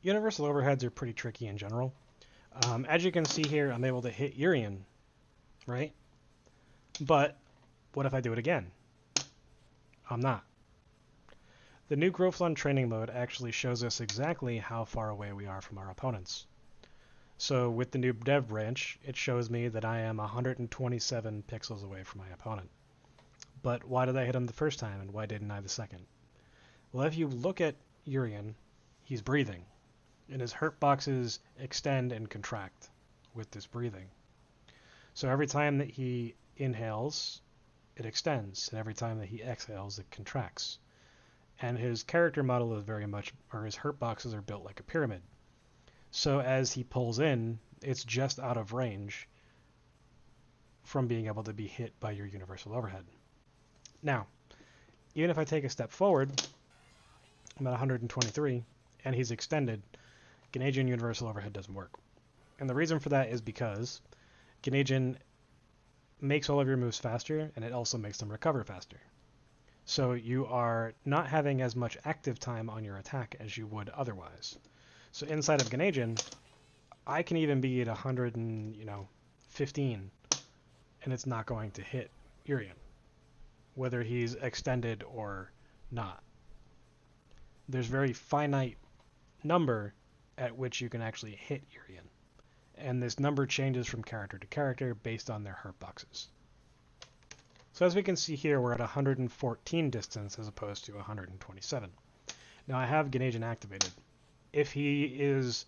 Universal overheads are pretty tricky in general. As you can see here, I'm able to hit Urian, right? But what if I do it again? I'm not. The new Growthlon training mode actually shows us exactly how far away we are from our opponents. So with the new dev branch, it shows me that I am 127 pixels away from my opponent. But why did I hit him the first time, and why didn't I the second? Well, if you look at Urian, he's breathing, and his hurt boxes extend and contract with this breathing. So every time that he inhales, it extends, and every time that he exhales, it contracts. And his character model is very much, or his hurt boxes are built like a pyramid. So as he pulls in, it's just out of range from being able to be hit by your universal overhead. Now, even if I take a step forward, I'm at 123, and he's extended, Canadian universal overhead doesn't work. And the reason for that is because Canadian makes all of your moves faster, and it also makes them recover faster. So you are not having as much active time on your attack as you would otherwise. So inside of Canadian, I can even be at 115, and it's not going to hit Urian, whether he's extended or not. There's very finite number at which you can actually hit Urian, and this number changes from character to character based on their hurt boxes. So as we can see here, we're at 114 distance as opposed to 127. Now I have Canadian activated. If he is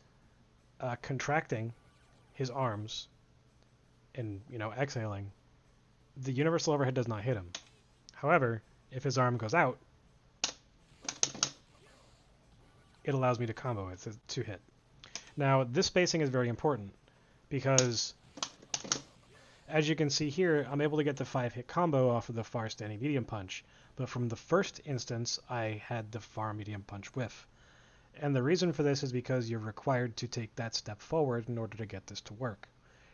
contracting his arms and exhaling, the universal overhead does not hit him. However, if his arm goes out, it allows me to combo it to hit. Now this spacing is very important because as you can see here, I'm able to get the 5-hit combo off of the far standing medium punch, but from the first instance I had the far medium punch whiff. And the reason for this is because you're required to take that step forward in order to get this to work.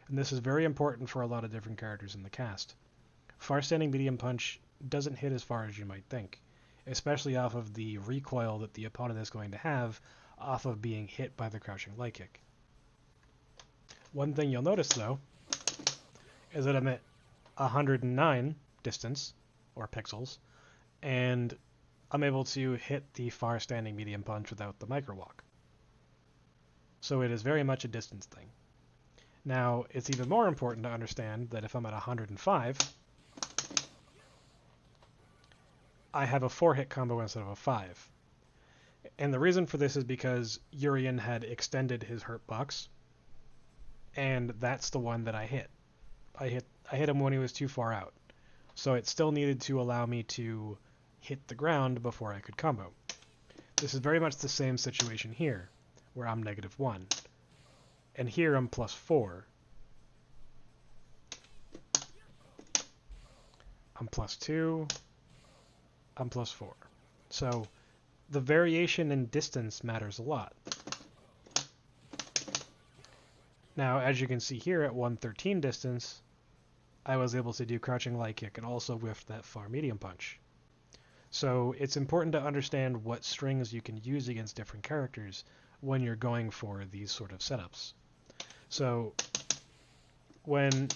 And this is very important for a lot of different characters in the cast. Far standing medium punch doesn't hit as far as you might think, especially off of the recoil that the opponent is going to have off of being hit by the crouching light kick. One thing you'll notice though is that I'm at 109 distance, or pixels, and I'm able to hit the far standing medium punch without the micro walk. So it is very much a distance thing. Now, it's even more important to understand that if I'm at 105, I have a 4-hit combo instead of a 5. And the reason for this is because Urian had extended his hurt box, and that's the one that I hit. I hit him when he was too far out. So it still needed to allow me to hit the ground before I could combo. This is very much the same situation here, where I'm -1. And here I'm +4. I'm +2. I'm +4. So the variation in distance matters a lot. Now, as you can see here at 113 distance, I was able to do crouching light kick and also whiff that far medium punch. So it's important to understand what strings you can use against different characters when you're going for these sort of setups. So when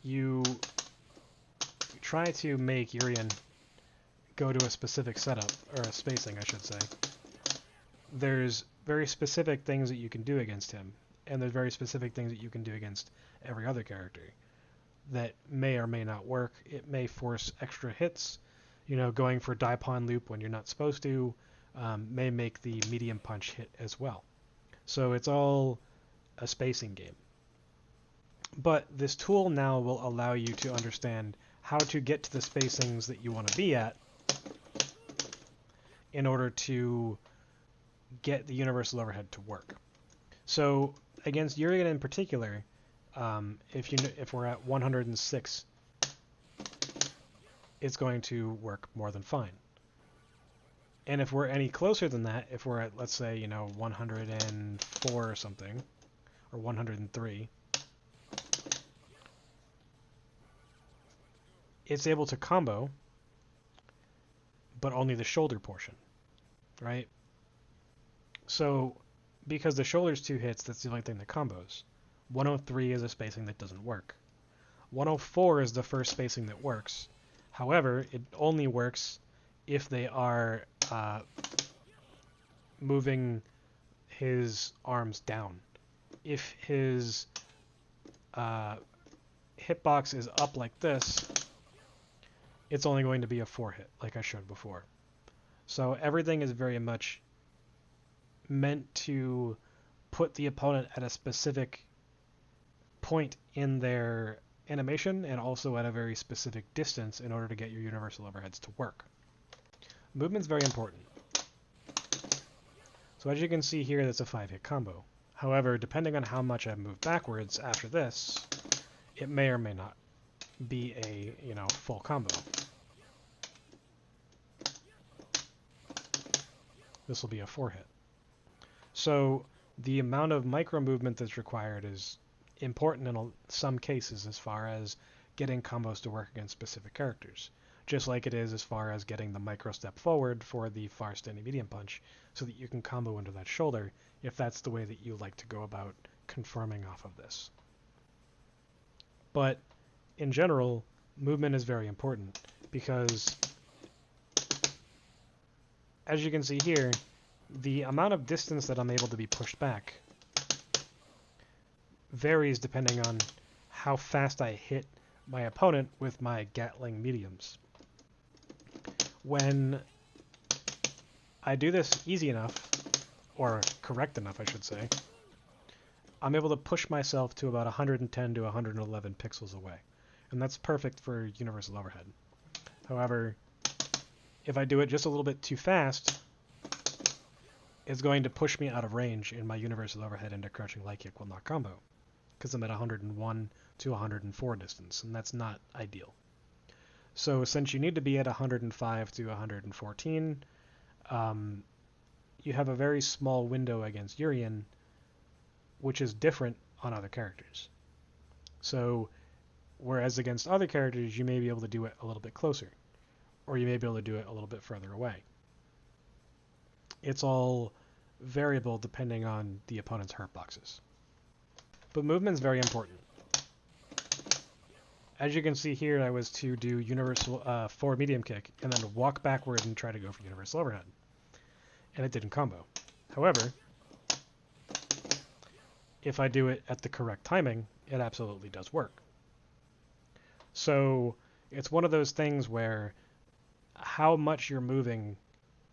you try to make Urian go to a specific setup, or a spacing I should say, there's very specific things that you can do against him, and there's very specific things that you can do against every other character that may or may not work. It may force extra hits. Going for Daipon loop when you're not supposed to may make the medium punch hit as well. So it's all a spacing game. But this tool now will allow you to understand how to get to the spacings that you want to be at in order to get the universal overhead to work. So against Urian in particular, if we're at 106, it's going to work more than fine. And if we're any closer than that, if we're at, let's say, 104 or something, or 103, it's able to combo, but only the shoulder portion, right? So because the shoulder's 2 hits, that's the only thing that combos. 103 is a spacing that doesn't work. 104 is the first spacing that works. However, it only works if they are moving his arms down. If his hitbox is up like this, it's only going to be a 4 hit, like I showed before. So everything is very much meant to put the opponent at a specific point in their animation and also at a very specific distance in order to get your universal overheads to work. Movement's very important. So as you can see here, that's a 5-hit combo. However, depending on how much I move backwards after this, it may or may not be a, full combo. This will be a 4-hit. So the amount of micro movement that's required is important in some cases as far as getting combos to work against specific characters, just like it is as far as getting the micro step forward for the far standing medium punch so that you can combo into that shoulder if that's the way that you like to go about confirming off of this. But in general, movement is very important because, as you can see here, the amount of distance that I'm able to be pushed back varies depending on how fast I hit my opponent with my Gatling mediums. When I do this easy enough, or correct enough I should say, I'm able to push myself to about 110 to 111 pixels away. And that's perfect for universal overhead. However, if I do it just a little bit too fast, it's going to push me out of range in my universal overhead into crouching light kick will not combo, because I'm at 101 to 104 distance, and that's not ideal. So since you need to be at 105 to 114, you have a very small window against Urien, which is different on other characters. So whereas against other characters, you may be able to do it a little bit closer, or you may be able to do it a little bit further away. It's all variable depending on the opponent's hurt boxes. But movement is very important. As you can see here, I was to do universal forward medium kick and then walk backward and try to go for universal overhead. And it didn't combo. However, if I do it at the correct timing, it absolutely does work. So it's one of those things where how much you're moving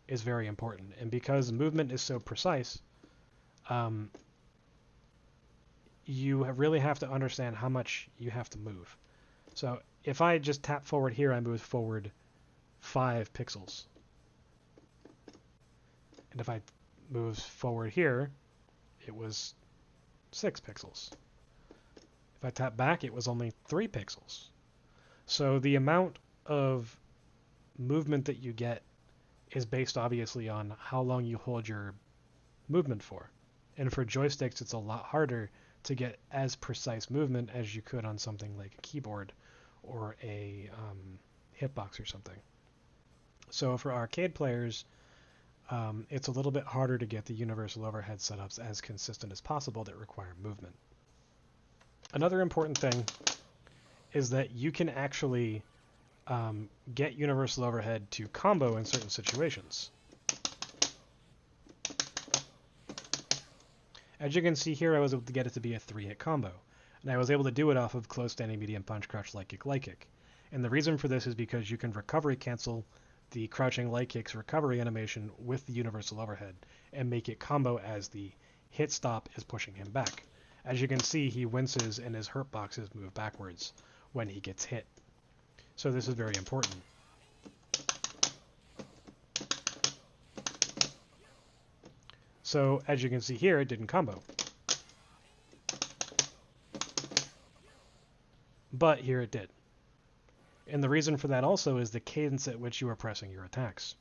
is very important. And because movement is so precise, you really have to understand how much you have to move. So if I just tap forward here, I move forward 5 pixels. And if I move forward here, it was 6 pixels. If I tap back, it was only 3 pixels. So the amount of movement that you get is based obviously on how long you hold your movement for. And for joysticks, it's a lot harder to get as precise movement as you could on something like a keyboard or a hitbox or something. So for arcade players, it's a little bit harder to get the universal overhead setups as consistent as possible that require movement. Another important thing is that you can actually get universal overhead to combo in certain situations. As you can see here, I was able to get it to be a 3-hit combo, and I was able to do it off of close standing medium punch, crouch light kick, light kick. And the reason for this is because you can recovery cancel the crouching light kick's recovery animation with the universal overhead and make it combo as the hit stop is pushing him back. As you can see, he winces and his hurt boxes move backwards when he gets hit. So this is very important. So as you can see here, it didn't combo. But here it did. And the reason for that also is the cadence at which you are pressing your attacks.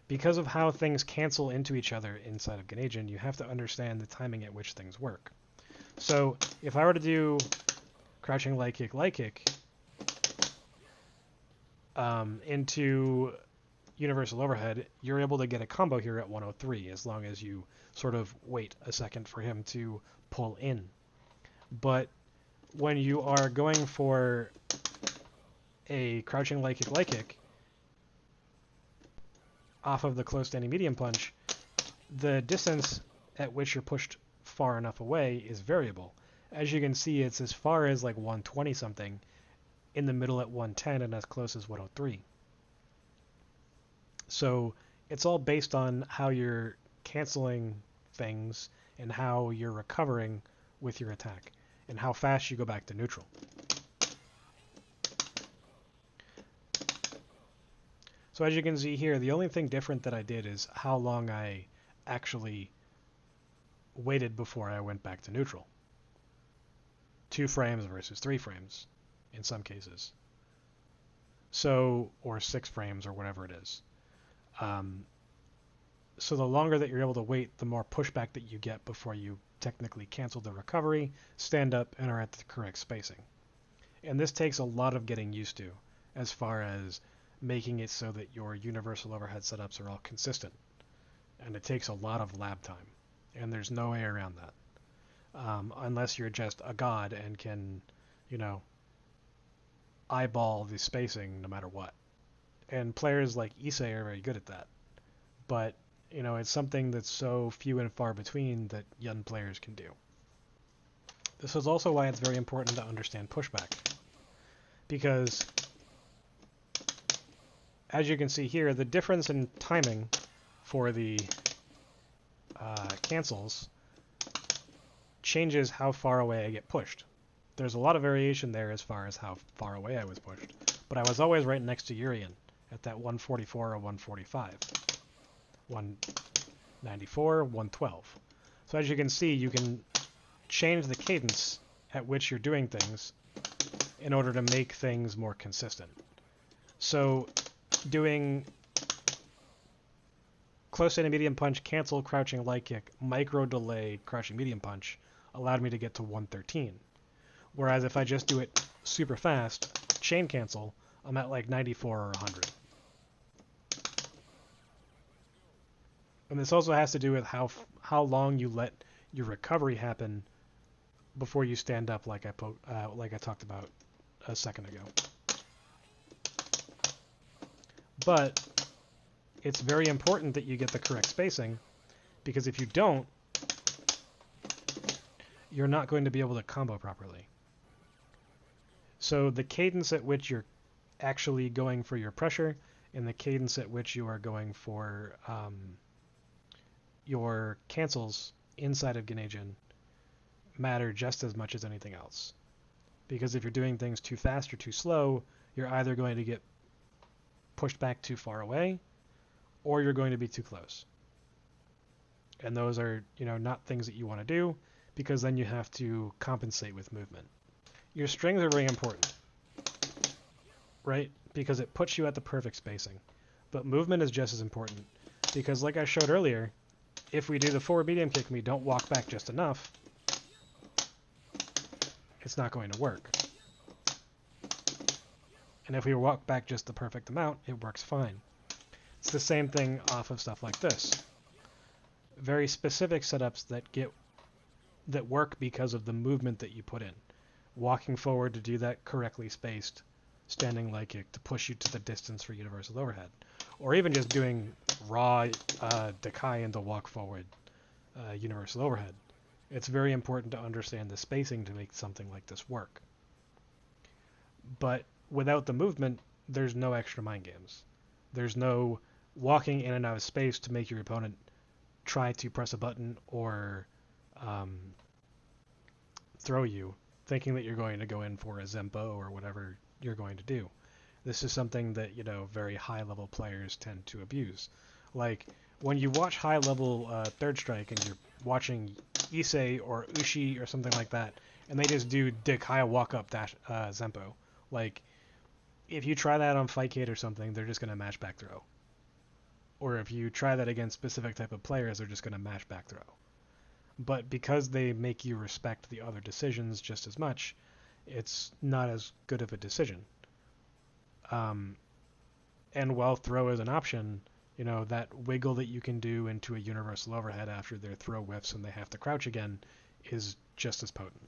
Because of how things cancel into each other inside of Ganagin, you have to understand the timing at which things work. So if I were to do crouching light kick, into universal overhead, you're able to get a combo here at 103 as long as you sort of wait a second for him to pull in. But when you are going for a crouching light kick off of the close standing medium punch, the distance at which you're pushed far enough away is variable. As you can see, it's as far as like 120 something, in the middle at 110, and as close as 103. So it's all based on how you're canceling things and how you're recovering with your attack and how fast you go back to neutral. So as you can see here, the only thing different that I did is how long I actually waited before I went back to neutral. 2 frames versus 3 frames in some cases. So, or 6 frames or whatever it is. So the longer that you're able to wait, the more pushback that you get before you technically cancel the recovery, stand up, and are at the correct spacing. And this takes a lot of getting used to as far as making it so that your universal overhead setups are all consistent. And it takes a lot of lab time. And there's no way around that. Unless you're just a god and can, eyeball the spacing no matter what. And players like Issei are very good at that. But, it's something that's so few and far between that young players can do. This is also why it's very important to understand pushback. Because, as you can see here, the difference in timing for the cancels changes how far away I get pushed. There's a lot of variation there as far as how far away I was pushed. But I was always right next to Urien at that 144 or 145. 194, 112. So as you can see, you can change the cadence at which you're doing things in order to make things more consistent. So doing close to medium punch, cancel, crouching light kick, micro delay, crouching medium punch allowed me to get to 113. Whereas if I just do it super fast, chain cancel, I'm at like 94 or 100. And this also has to do with how long you let your recovery happen before you stand up, like I talked about a second ago. But it's very important that you get the correct spacing, because if you don't, you're not going to be able to combo properly. So the cadence at which you're actually going for your pressure and the cadence at which you are going for your cancels inside of Genei-jin matter just as much as anything else. Because if you're doing things too fast or too slow, you're either going to get pushed back too far away, or you're going to be too close. And those are, not things that you want to do, because then you have to compensate with movement. Your strings are very important, right? Because it puts you at the perfect spacing. But movement is just as important, because like I showed earlier, if we do the forward medium kick and we don't walk back just enough, it's not going to work. And if we walk back just the perfect amount, it works fine. It's the same thing off of stuff like this. Very specific setups that work because of the movement that you put in. Walking forward to do that correctly spaced, standing light kick to push you to the distance for universal overhead. Or even just doing raw Dekai into walk forward universal overhead. It's very important to understand the spacing to make something like this work. But without the movement, there's no extra mind games. There's no walking in and out of space to make your opponent try to press a button or throw you, thinking that you're going to go in for a Zempo or whatever you're going to do. This is something that, very high-level players tend to abuse. Like, when you watch high-level Third Strike and you're watching Issei or Ushi or something like that, and they just do Dekai walk-up dash Zempo. Like, if you try that on Fightcade or something, they're just going to mash back throw. Or if you try that against specific type of players, they're just going to mash back throw. But because they make you respect the other decisions just as much, it's not as good of a decision. And while throw is an option, that wiggle that you can do into a universal overhead after their throw whiffs and they have to crouch again is just as potent.